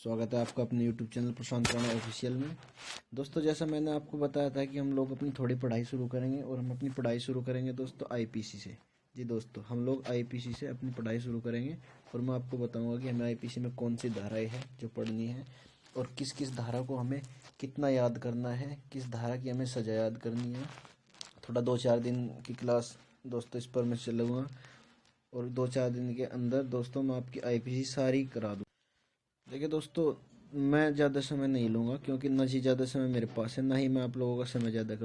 स्वागत है आपका अपने YouTube चैनल प्रशांत राणा ऑफिशियल में। दोस्तों, जैसा मैंने आपको बताया था कि हम लोग अपनी थोड़ी पढ़ाई शुरू करेंगे और हम अपनी पढ़ाई शुरू करेंगे दोस्तों आईपीसी से। जी दोस्तों, हम लोग आईपीसी से अपनी पढ़ाई शुरू करेंगे और मैं आपको बताऊंगा कि हमें आईपीसी में कौन सी धाराएं हैं जो पढ़नी है और किस किस धारा को हमें कितना याद करना है, किस धारा की हमें सजा याद करनी है। थोड़ा 2-4 दिन की क्लास दोस्तों इस पर मैं चलूँगा और 2-4 दिन के अंदर दोस्तों मैं आपकी आईपीसी सारी करा दूँ। देखिए दोस्तों, मैं ज़्यादा समय नहीं लूँगा क्योंकि ना ही ज़्यादा समय मेरे पास है, ना ही मैं आप लोगों का समय ज़्यादा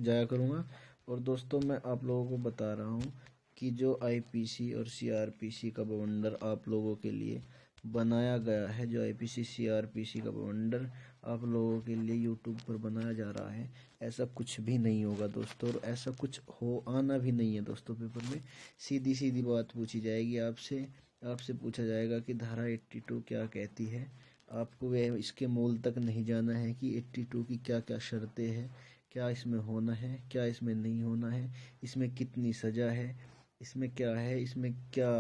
जाया करूँगा। और दोस्तों, मैं आप लोगों को बता रहा हूँ कि जो आईपीसी और सीआरपीसी का बवंडर आप लोगों के लिए बनाया गया है, जो आईपीसी सीआरपीसी का बवंडर आप लोगों के लिए यूट्यूब पर बनाया जा रहा है, ऐसा कुछ भी नहीं होगा दोस्तों। और ऐसा कुछ आना भी नहीं है दोस्तों। पेपर में सीधी सीधी बात पूछी जाएगी आपसे पूछा जाएगा कि धारा 82 क्या कहती है। आपको वह इसके मूल तक नहीं जाना है कि 82 की क्या क्या शर्तें हैं, क्या इसमें होना है, क्या इसमें नहीं होना है, इसमें कितनी सज़ा है, इसमें क्या है, इसमें क्या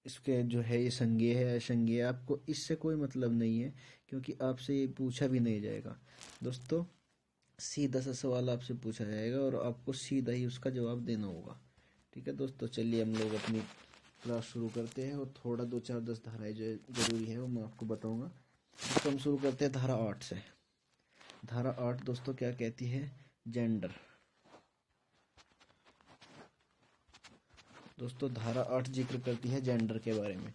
इसके जो है ये संज्ञेय है असंज्ञेय है। आपको इससे कोई मतलब नहीं है क्योंकि आपसे ये पूछा भी नहीं जाएगा दोस्तों। सीधा सा सवाल आपसे पूछा जाएगा और आपको सीधा ही उसका जवाब देना होगा। ठीक है दोस्तों, चलिए हम लोग अपनी क्लास शुरू करते हैं और थोड़ा 2-4-10 धाराएं जो ज़रूरी है वो मैं आपको बताऊंगा। दोस्तों, हम शुरू करते हैं धारा 8 से। धारा 8 दोस्तों क्या कहती है? जेंडर। दोस्तों, धारा 8 जिक्र करती है जेंडर के बारे में।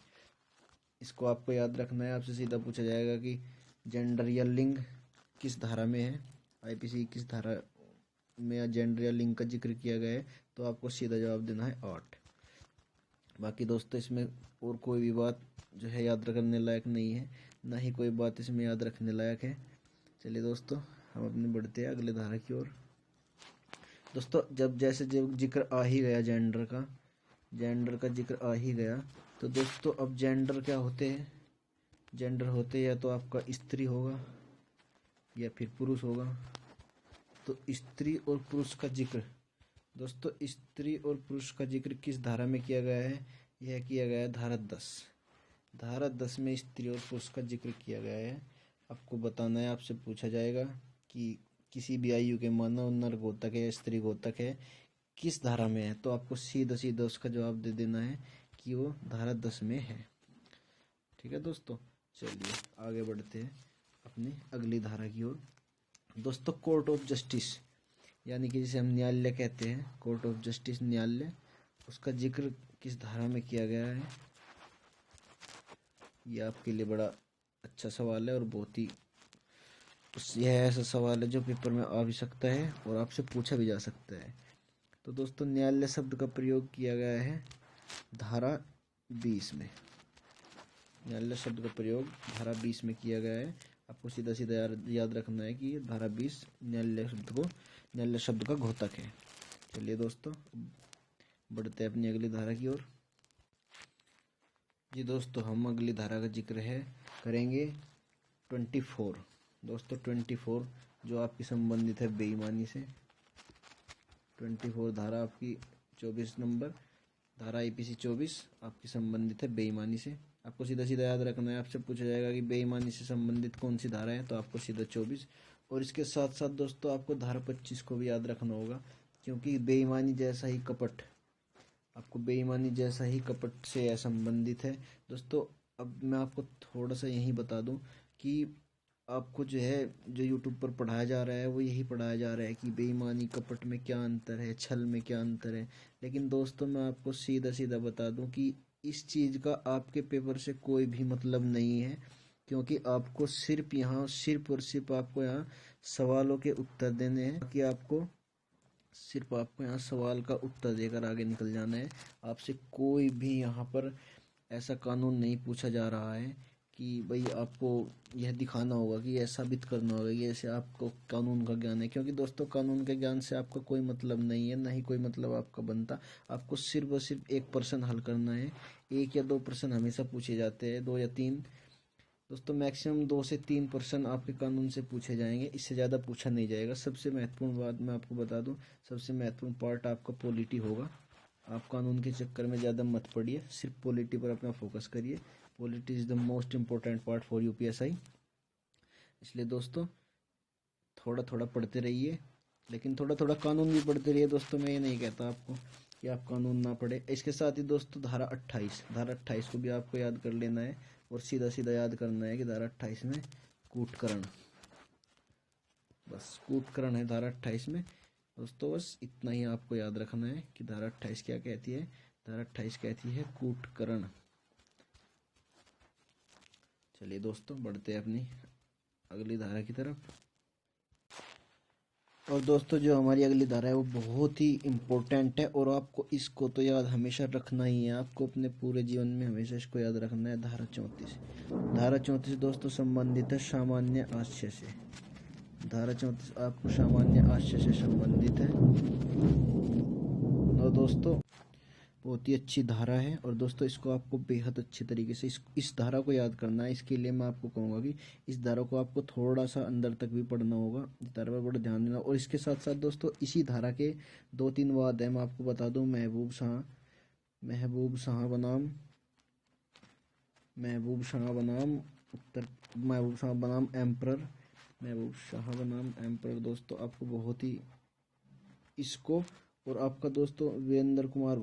इसको आपको याद रखना है। आपसे सीधा पूछा जाएगा कि जेंडर या लिंग किस धारा में है, आईपीसी किस धारा में या जेंडर या लिंग का जिक्र किया गया है, तो आपको सीधा जवाब देना है 8। बाकी दोस्तों, इसमें और कोई भी बात जो है याद रखने लायक नहीं है, ना ही कोई बात इसमें याद रखने लायक है। चलिए दोस्तों, हम अपने बढ़ते हैं अगले धारा की ओर। दोस्तों, जब जिक्र आ ही गया जेंडर का जिक्र आ ही गया, तो दोस्तों अब जेंडर क्या होते हैं? जेंडर होते या तो आपका स्त्री होगा या फिर पुरुष होगा। तो स्त्री और पुरुष का जिक्र दोस्तों, स्त्री और पुरुष का जिक्र किस धारा में किया गया है? यह किया गया है धारा 10। धारा 10 में स्त्री और पुरुष का जिक्र किया गया है। आपको बताना है, आपसे पूछा जाएगा कि किसी भी आयु के मानव नर घोतक है या स्त्री घोतक है, किस धारा में है। तो आपको सीधा सीधा उसका जवाब दे देना है कि वो धारा 10 में है। ठीक है दोस्तों, चलिए आगे बढ़ते हैं अपनी अगली धारा की ओर। दोस्तों, कोर्ट ऑफ जस्टिस यानी कि जिसे हम न्यायालय कहते हैं, कोर्ट ऑफ जस्टिस न्यायालय, उसका जिक्र किस धारा में किया गया है? ये आपके लिए बड़ा अच्छा सवाल है और बहुत ही यह ऐसा सवाल है जो पेपर में आ भी सकता है और आपसे पूछा भी जा सकता है। तो दोस्तों, न्यायालय शब्द का प्रयोग किया गया है धारा 20 में। न्यायालय शब्द का प्रयोग धारा 20 में किया गया है। आपको सीधा सीधा याद रखना है कि धारा 20 न्यायालय शब्द का घोतक है। चलिए दोस्तों, बढ़ते हैं अपनी अगली धारा की ओर। जी दोस्तों, हम अगली धारा का जिक्र करेंगे 24। दोस्तों 24 जो आपकी संबंधित है बेईमानी से। 24 धारा आपकी 24 नंबर धारा आईपीसी 24 आपकी संबंधित है बेईमानी से। आपको सीधा सीधा याद रखना है। आपसे पूछा जाएगा कि बेईमानी से संबंधित कौन सी धारा है, तो आपको सीधा 24। और इसके साथ साथ दोस्तों आपको धारा 25 को भी याद रखना होगा क्योंकि बेईमानी जैसा ही कपट से यह संबंधित है। दोस्तों, अब मैं आपको थोड़ा सा यही बता दूं कि आपको जो यूट्यूब पर पढ़ाया जा रहा है वो यही पढ़ाया जा रहा है कि बेईमानी कपट में क्या अंतर है, छल में क्या अंतर है। लेकिन दोस्तों, मैं आपको सीधा सीधा बता दूं कि इस चीज़ का आपके पेपर से कोई भी मतलब नहीं है क्योंकि आपको सिर्फ और सिर्फ आपको यहाँ सवालों के उत्तर देने हैं कि आपको यहाँ सवाल का उत्तर देकर आगे निकल जाना है। आपसे कोई भी यहाँ पर ऐसा कानून नहीं पूछा जा रहा है कि भाई आपको यह दिखाना होगा कि यह साबित करना होगा कि ऐसे आपको कानून का ज्ञान है, क्योंकि दोस्तों कानून के ज्ञान से आपका कोई मतलब नहीं है, ना ही कोई मतलब आपका बनता। आपको सिर्फ और सिर्फ एक प्रश्न हल करना है। 1 या 2 प्रश्न हमेशा पूछे जाते हैं, 2 या 3 दोस्तों, मैक्सिमम 2 से 3 प्रश्न आपके कानून से पूछे जाएंगे, इससे ज़्यादा पूछा नहीं जाएगा। सबसे महत्वपूर्ण बात मैं आपको बता दूं, सबसे महत्वपूर्ण पार्ट आपका पॉलिटी होगा। आप कानून के चक्कर में ज़्यादा मत पड़िए, सिर्फ पॉलिटी पर अपना फोकस करिए। Polity is the most important part for UPSI. इसलिए दोस्तों थोड़ा थोड़ा पढ़ते रहिए, लेकिन थोड़ा थोड़ा कानून भी पढ़ते रहिए दोस्तों। मैं ये नहीं कहता आपको कि आप कानून ना पढ़े। इसके साथ ही दोस्तों धारा 28 को भी आपको याद कर लेना है, और सीधा सीधा याद करना है कि धारा 28 में कूटकरण, बस कूटकरण है धारा 28 में दोस्तों। बस इतना ही आपको याद रखना है कि धारा 28 क्या कहती है। धारा 28 कहती है कूटकरण। चलिए दोस्तों बढ़ते हैं अपनी अगली धारा की तरफ। और दोस्तों जो हमारी अगली धारा है वो बहुत ही इम्पोर्टेंट है, और आपको इसको तो याद हमेशा रखना ही है। आपको अपने पूरे जीवन में हमेशा इसको याद रखना है। धारा 34। धारा 34 दोस्तों संबंधित है सामान्य आशय से। धारा 34 आपको सामान्य आशय से संबंधित है। और दोस्तों बहुत ही अच्छी धारा है, और दोस्तों इसको आपको बेहद अच्छे तरीके से इस धारा को याद करना है। इसके लिए मैं आपको कहूँगा कि इस धारा को आपको थोड़ा सा अंदर तक भी पढ़ना होगा। इस धारा पर बड़ा ध्यान देना। और इसके साथ साथ दोस्तों इसी धारा के 2-3 वाद है, मैं आपको बता दूँ। महबूब शाह दोस्तों आपको बहुत ही इसको, और आपका दोस्तों वीरेंद्र कुमार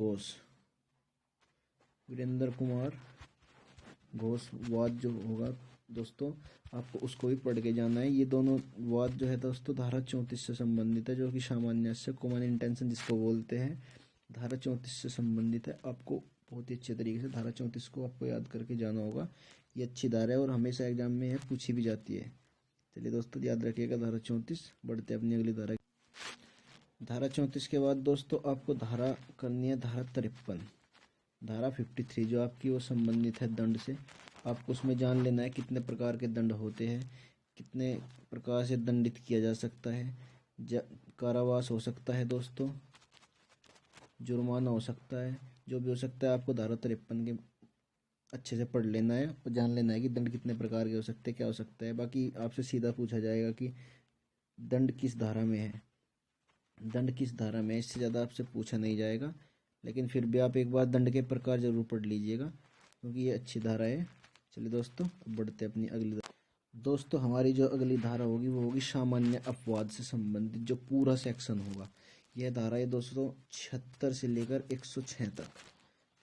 घोष वाद जो होगा दोस्तों आपको उसको भी पढ़ के जाना है। ये दोनों वाद जो है दोस्तों धारा 34 से संबंधित है, जो कि सामान्य से कॉमन इंटेंशन जिसको बोलते हैं, धारा 34 से संबंधित है। आपको बहुत ही अच्छे तरीके से धारा 34 को आपको याद करके जाना होगा। ये अच्छी धारा है और हमेशा एग्जाम में यह पूछी भी जाती है। चलिए दोस्तों याद रखिएगा धारा 34। बढ़ते अपनी अगली धारा। धारा 34 के बाद दोस्तों आपको धारा करनी है धारा 53। धारा 53 जो आपकी वो संबंधित है दंड से। आपको उसमें जान लेना है कितने प्रकार के दंड होते हैं, कितने प्रकार से दंडित किया जा सकता है। कारावास हो सकता है दोस्तों, जुर्माना हो सकता है, जो भी हो सकता है। आपको धारा 53 के अच्छे से पढ़ लेना है और जान लेना है कि दंड कितने प्रकार के हो सकते हैं, क्या हो सकता है। बाकी आपसे सीधा पूछा जाएगा कि दंड किस धारा में है, दंड किस धारा में है, इससे ज़्यादा आपसे पूछा नहीं जाएगा। लेकिन फिर भी आप एक बार दंड के प्रकार जरूर पढ़ लीजिएगा, क्योंकि ये अच्छी धारा है। चलिए दोस्तों बढ़ते अपनी अगली धारा। दोस्तों हमारी जो अगली धारा होगी वो होगी सामान्य अपवाद से संबंधित, जो पूरा सेक्शन होगा। यह धारा है दोस्तों 76 से लेकर 106 तक।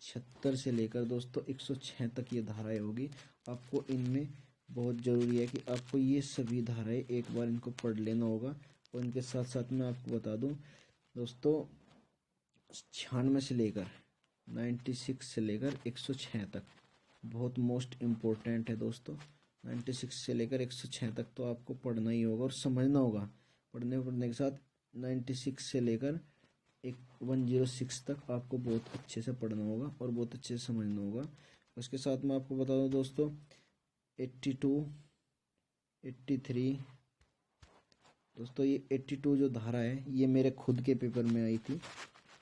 76 से लेकर दोस्तों 106 तक ये धाराएं होगी। आपको इनमें बहुत ज़रूरी है कि आपको ये सभी धाराएं एक बार इनको पढ़ लेना होगा। और इनके साथ साथ मैं आपको बता दूं दोस्तों 96 से लेकर 96 से लेकर 106 तक बहुत मोस्ट इम्पोर्टेंट है दोस्तों। 96 से लेकर 106 तक तो आपको पढ़ना ही होगा और समझना होगा। पढ़ने के साथ 96 से लेकर 106 तक आपको बहुत अच्छे से पढ़ना होगा और बहुत अच्छे से समझना होगा। उसके साथ मैं आपको बता दूं दोस्तों 82, 83 दोस्तों, ये 82 जो धारा है ये मेरे खुद के पेपर में आई थी।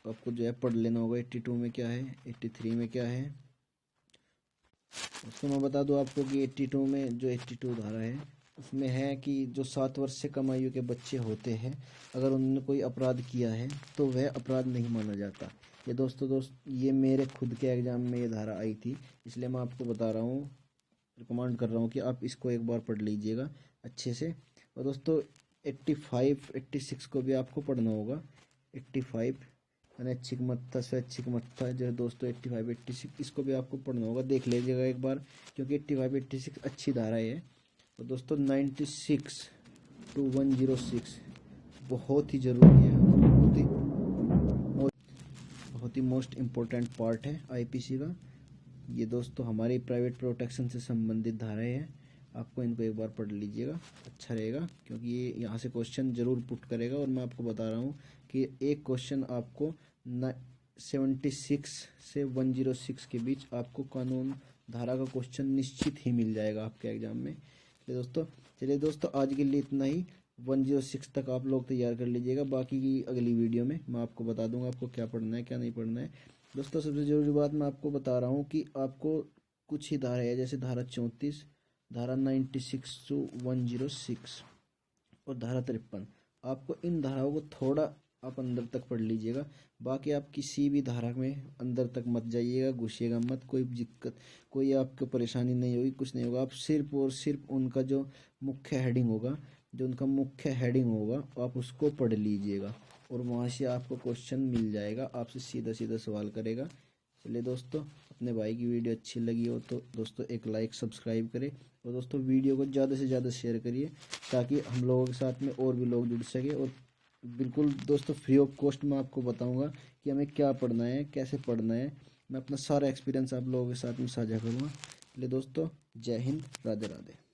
तो आपको जो है पढ़ लेना होगा 82 में क्या है, 83 में क्या है। दोस्तों मैं बता दूं आपको कि 82 में जो 82 धारा है उसमें है कि जो 7 वर्ष से कम आयु के बच्चे होते हैं, अगर उन्होंने कोई अपराध किया है तो वह अपराध नहीं माना जाता। ये दोस्तों ये मेरे खुद के एग्जाम में ये धारा आई थी, इसलिए मैं आपको बता रहा हूँ, रिकमेंड कर रहा हूँ कि आप इसको एक बार पढ़ लीजिएगा अच्छे से। और दोस्तों 85, 86 को भी आपको पढ़ना होगा। 85 अनैच्छिक मत्ता स्वैच्छिक मत्ता जो है दोस्तों 85, 86 इसको भी आपको पढ़ना होगा। देख लीजिएगा एक बार, क्योंकि 85, 86 अच्छी धारा है। तो दोस्तों 96 to 106 बहुत ही ज़रूरी है, बहुत ही मोस्ट इम्पोर्टेंट पार्ट है आईपीसी का। ये दोस्तों हमारी प्राइवेट प्रोटेक्शन से संबंधित धाराएं हैं। आपको इनको एक बार पढ़ लीजिएगा, अच्छा रहेगा, क्योंकि ये यहाँ से क्वेश्चन जरूर पुट करेगा। और मैं आपको बता रहा हूँ कि एक क्वेश्चन आपको 76 से 106 के बीच आपको कानून धारा का क्वेश्चन निश्चित ही मिल जाएगा आपके एग्जाम में। चलिए दोस्तों आज के लिए इतना ही। 106 तक आप लोग तैयार कर लीजिएगा। बाकी की अगली वीडियो में मैं आपको बता दूंगा आपको क्या पढ़ना है क्या नहीं पढ़ना है। दोस्तों सबसे ज़रूरी बात मैं आपको बता रहा हूँ कि आपको कुछ ही धारा है, जैसे धारा 34, धारा 96 to 106 और धारा 53। आपको इन धाराओं को थोड़ा आप अंदर तक पढ़ लीजिएगा। बाकी आप किसी भी धारा में अंदर तक मत जाइएगा, घुसिएगा मत, कोई दिक्कत, कोई आपको परेशानी नहीं होगी, कुछ नहीं होगा। आप सिर्फ और सिर्फ उनका जो मुख्य हेडिंग होगा, आप उसको पढ़ लीजिएगा और वहाँ से आपको क्वेश्चन मिल जाएगा, आपसे सीधा सीधा सवाल करेगा। चलिए दोस्तों, अपने भाई की वीडियो अच्छी लगी हो तो दोस्तों एक लाइक सब्सक्राइब करें और दोस्तों वीडियो को ज़्यादा से ज़्यादा शेयर करिए, ताकि हम लोगों के साथ में और भी लोग जुड़ सके। और बिल्कुल दोस्तों फ्री ऑफ कॉस्ट मैं आपको बताऊंगा कि हमें क्या पढ़ना है, कैसे पढ़ना है। मैं अपना सारा एक्सपीरियंस आप लोगों के साथ में साझा करूँगा। इसलिए दोस्तों, जय हिंद, राधे राधे।